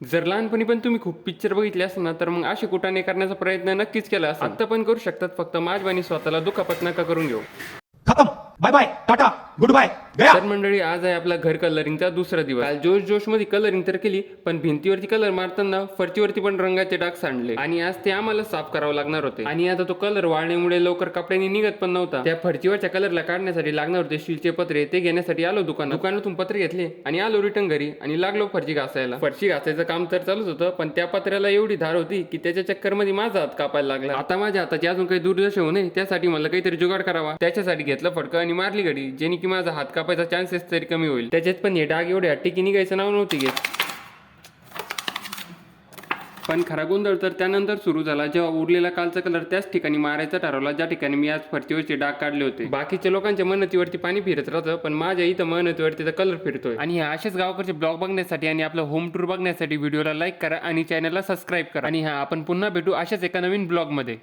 जर लहानपणी पण तुम्ही खूप पिक्चर बघितले असेल ना, तर मग असे कुटाणे करण्याचा प्रयत्न नक्कीच केला असेल. आता पण करू शकतात, फक्त माझ्यावानी स्वतःला दुखापत नका करून घेऊ. खत्म. Bye bye, tata, good bye, गया. तर मंडळी, आज आहे आपला घर कलरिंगचा दुसरा दिवस. काल जोश मध्ये कलरिंग तर केली, पण भिंतीवरती कलर मारताना फरचीवरती पण रंगाचे डाग सांडले आणि आज ते आम्हाला साफ करावं लागणार होते. आणि आता तो कलर वाळण्यामुळे लवकर कपड्यांनी निघत पण नव्हता. त्या फरचीवरच्या कलरला काढण्यासाठी लागणार होते स्टीलचे पत्रे, ते घेण्यासाठी आलो दुकानातून पत्रे घेतले आणि आलो रिटर्न घरी आणि लागलो फरची घासायला. फरची घासायचं काम तर चालूच होतं, पण त्या पत्र्याला एवढी धार होती की त्याच्या चक्करमध्ये माझा हात कापायला लागला. आता माझ्या हाताची अजून काही दुर्दशा होऊ नये, त्यासाठी मला काहीतरी जुगाड करावा. त्याच्यासाठी घेतलं फडकं आणि मारली घडी, जेणे की माझा हात कापायचा चान्सेस तरी कमी होईल. त्याच्यात पण हे डाग एवढे हट्टी की निघायचं नाव नव्हती घेत. पण खरा गोंधळ तर त्यानंतर सुरू झाला, जेव्हा उरलेला कालचा कलर त्याच ठिकाणी मारायचा ठरवला ज्या ठिकाणी मी आज फरचीवरचे डाग काढले होते. बाकीच्या लोकांच्या मेहनतीवरती पाणी फिरत राहतं, पण माझ्या इथं मेहनतीवरती कलर फिरतोय. आणि हे असेच गावकडचे ब्लॉग बघण्यासाठी आणि आपलं होम टूर बघण्यासाठी व्हिडिओला लाईक करा आणि चॅनलला सबस्क्राईब करा. आणि आपण पुन्हा भेटू अशाच एका नवीन ब्लॉग मध्ये.